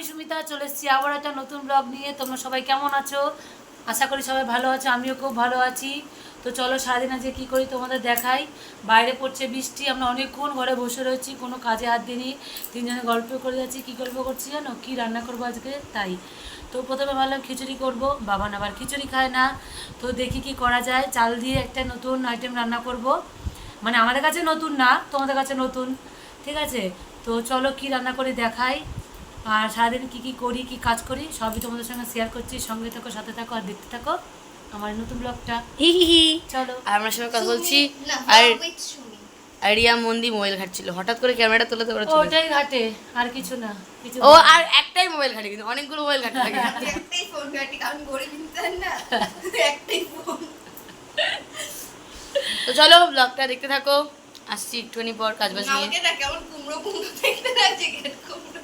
সুমিতা চলে এসেছি আবার একটা নতুন ব্লগ নিয়ে। তোমরা সবাই কেমন আছো? আশা করি সবাই ভালো আছো, আমিও খুব ভালো আছি। তো চলো সারাদিন আজকে কী করি তোমাদের দেখাই। বাইরে পড়ছে বৃষ্টি, আমরা অনেকক্ষণ ঘরে বসে রয়েছি, কোনো কাজে হাত দিইনি, তিনজনে গল্প করে যাচ্ছি। কী গল্প করছি জানো? কী রান্না করবো আজকে তাই। তো প্রথমে ভাবলাম খিচুড়ি করব, বাবা আবার খিচুড়ি খায় না। তো দেখি কি করা যায়, চাল দিয়ে একটা নতুন আইটেম রান্না করব। মানে আমাদের কাছে নতুন না, তোমাদের কাছে নতুন, ঠিক আছে? তো চলো কি রান্না করে দেখাই, আর সারাদিন কী কী করি, কী কাজ করি সবই তোমাদের সঙ্গে শেয়ার করছি। সঙ্গে থাকো, সাথে থাকো, আর দেখতে থাকো আমার নতুন ব্লগটা। হি হি হি। চলো। আর আমরা সবাই কথা বলছি আর রিয়া মন্দি মোবাইল ঘাটছিল, হঠাৎ করে ক্যামেরাটা তুলে তোরা চলে ওটাই ঘাটে, আর কিছু না, কিছু ও আর একটাই মোবাইল ঘাটে, কিন্তু অনেকগুলো মোবাইল ঘাটে থাকে। একটাই ফোন ঘাটি, কারণ গড়ে কিনতে না একটাই ফোন। তো চলো ব্লগটা দেখতে থাকো, আসছি একটুখানি পর কাজ বাজ নিয়ে। আমাকে না কেমন কুমড়ো কুমড়ো দেখতে লাগছে, গেট কুমড়ো।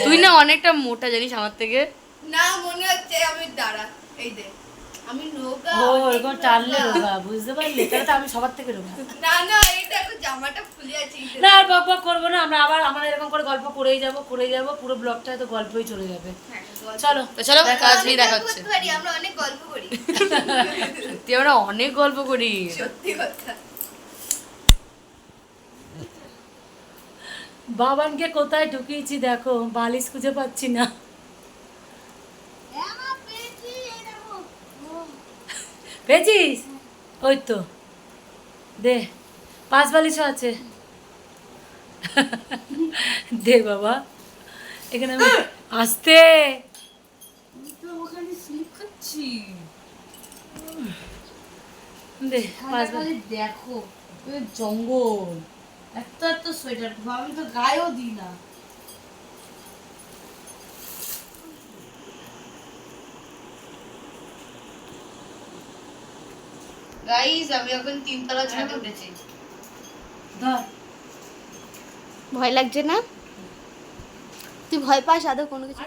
তুই না অনেকটা মোটা জানিস আমার থেকে। না মনে হচ্ছে আমি দাঁড়া, এই দে আমি রোগা। ও অনেক এরকম টানলে রোগা। রোগা, বুঝতে পারলি? তাহলে তো আমি সবার থেকে রোগা। না না এটা এখন জামাটা খুলে আছে। না আর বক বক করবো না, আমরা এরকম করে গল্প করেই যাবো, পুরো ব্লগটা তো গল্পই চলে যাবে। চলো তো চলো দেখা কাজ হচ্ছে। নিয়ে দেখা হচ্ছে। আমরা অনেক গল্প করি, সত্যি আমরা অনেক গল্প করি। সত্যি কথা। বাবানকে কোথায় ঢুকিয়েছি দেখো, বালিশ খুঁজে পাচ্ছি না। পেয়েছিস? ওই তো দে, 5 বালিশও আছে। দে বাবা, এখানে আমি আসতে দে 5 বালিশ। দেখো জঙ্গল, এত এত সোয়েটার, আমি তো গায়েও দিই না। গাইস আমি এখন 3 তলা ছাদে উঠেছি। ধর। ভয় লাগছে না? তুই ভয় পাস আদৌ কোনো কিছু?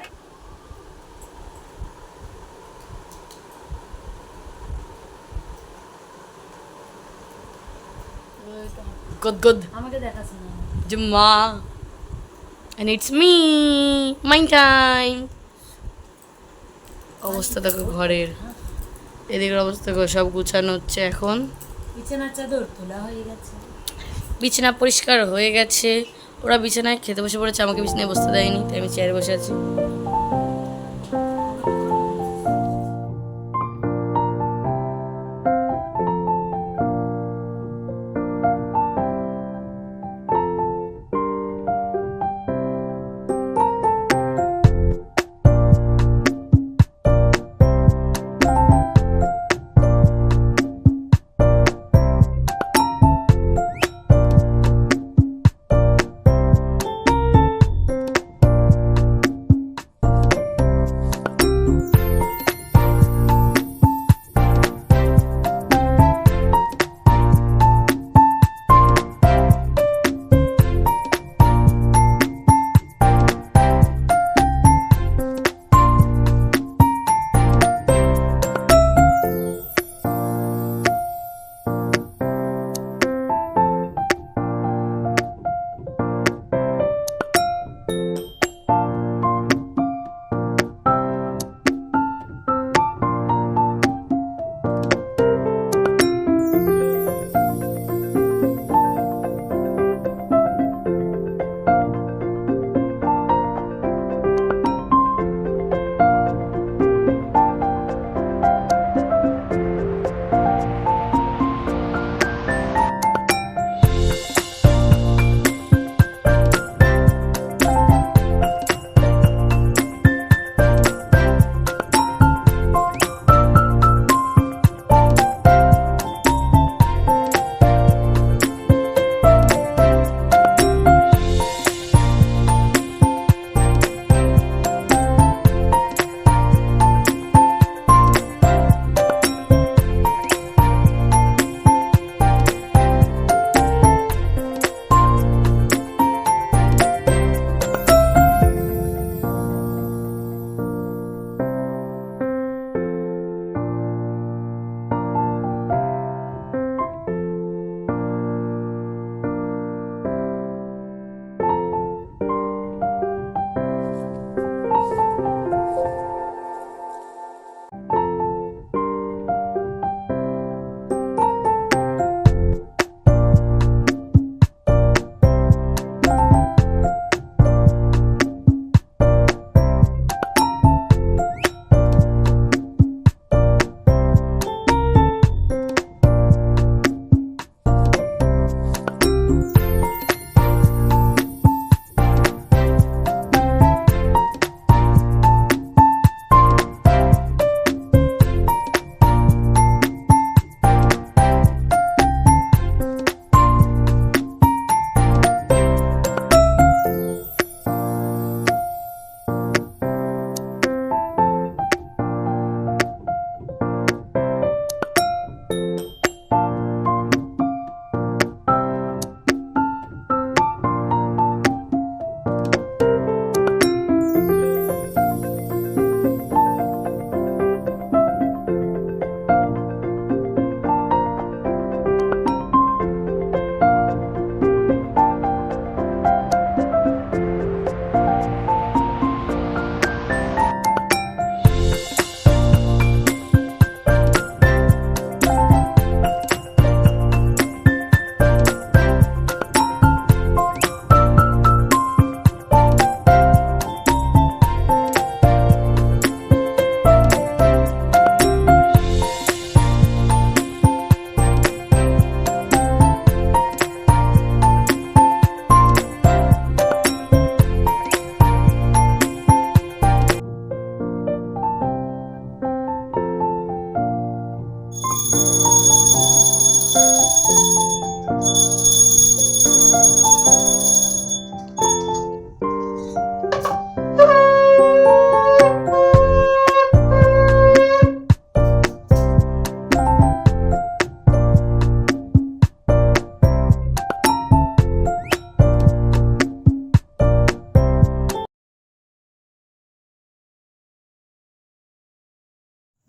গদগদ আমাকে দেখাস না। জুম্মা and it's me my time। অবস্থা দেখো ঘরের, এদিকের অবস্থা দেখো, সব গুছানো হচ্ছে এখন। বিছানার চাদর তোলা হয়ে গেছে। বিছানা পরিষ্কার হয়ে গেছে, ওরা বিছানায় খেতে বসে পড়েছে, আমাকে বিছানায় বসতে দেয়নি, তাই আমি চেয়ারে বসে আছি।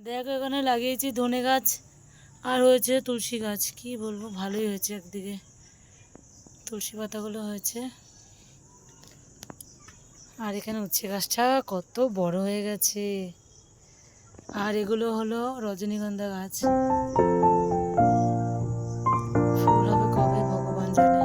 দেখো এখানে লাগিয়েছি ধনে গাছ আর হয়েছে তুলসী গাছ, কি বলবো ভালোই হয়েছে। একদিকে তুলসী পাতাগুলো হয়েছে, আর এখানে উচ্ছে গাছটা কত বড় হয়ে গেছে। আর এগুলো হলো রজনীগন্ধা গাছ, ফুল হবে কবে ভগবান জানে।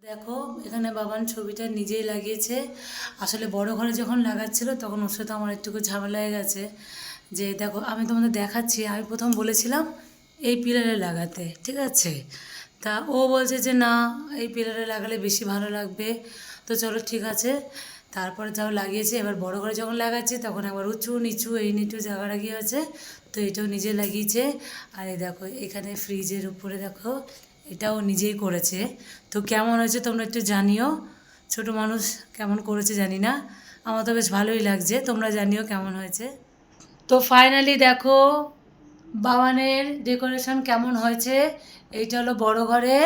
দেখো এখানে বাবান ছবিটা নিজেই লাগিয়েছে। আসলে বড় ঘরে যখন লাগাচ্ছিল তখন ওর সাথে আমার একটু ঝামেলা হয়ে গেছে। যে দেখো আমি তোমাদের দেখাচ্ছি, আমি প্রথম বলেছিলাম এই পিলারে লাগাতে, ঠিক আছে। তা ও বলছে যে না, এই পিলারে লাগালে বেশি ভালো লাগবে। তো চলো ঠিক আছে, তারপরে যাও লাগিয়েছে। এবার বড় ঘরে যখন লাগাচ্ছি তখন একবার উঁচু নিচু এই নিচু জায়গাটাকি হয়েছে, তো এটাও নিজে লাগিয়েছে। আর এই দেখো এখানে ফ্রিজের উপরে দেখো এটাও নিজেই করেছে। তো কেমন হয়েছে তোমরা একটু জানিও, ছোট মানুষ কেমন করেছে জানি না, আমার তো বেশ ভালোই লাগছে, তোমরা জানিও কেমন হয়েছে। তো ফাইনালি দেখো বাবানের ডেকোরেশন কেমন হয়েছে। এইটা হলো বড় ঘরে,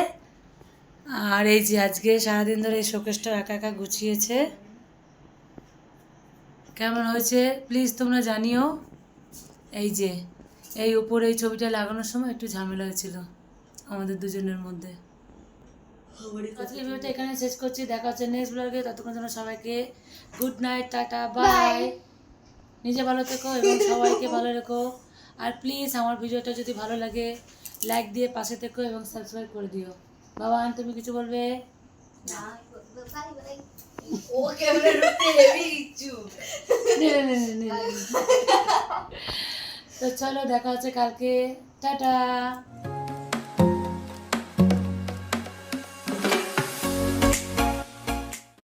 আর এই যে আজকে সারাদিন ধরে এই শোকেসটা একা একা গুছিয়েছে। কেমন হয়েছে প্লিজ তোমরা জানিও। এই যে এই উপরে এই ছবিটা লাগানোর সময় একটু ঝামেলা হয়েছিল আমাদের দুজনের মধ্যে। আজকে ভিডিওটা এখানে শেষ করছি, দেখা হচ্ছে নেক্সট ব্লগে। ততক্ষণ জন্য সবাইকে গুড নাইট, টাটা, বাই। নিজে ভালো থেকো এবং সবাইকে ভালো রেখো। আর প্লিজ আমার ভিডিওটা যদি ভালো লাগে লাইক দিয়ে পাশে থেকো এবং সাবস্ক্রাইব করে দিও। বাবা তুমি কিছু বলবে? নে, নে, নে, নে, নে, নে। তো চলো দেখা হচ্ছে কালকে, টাটা।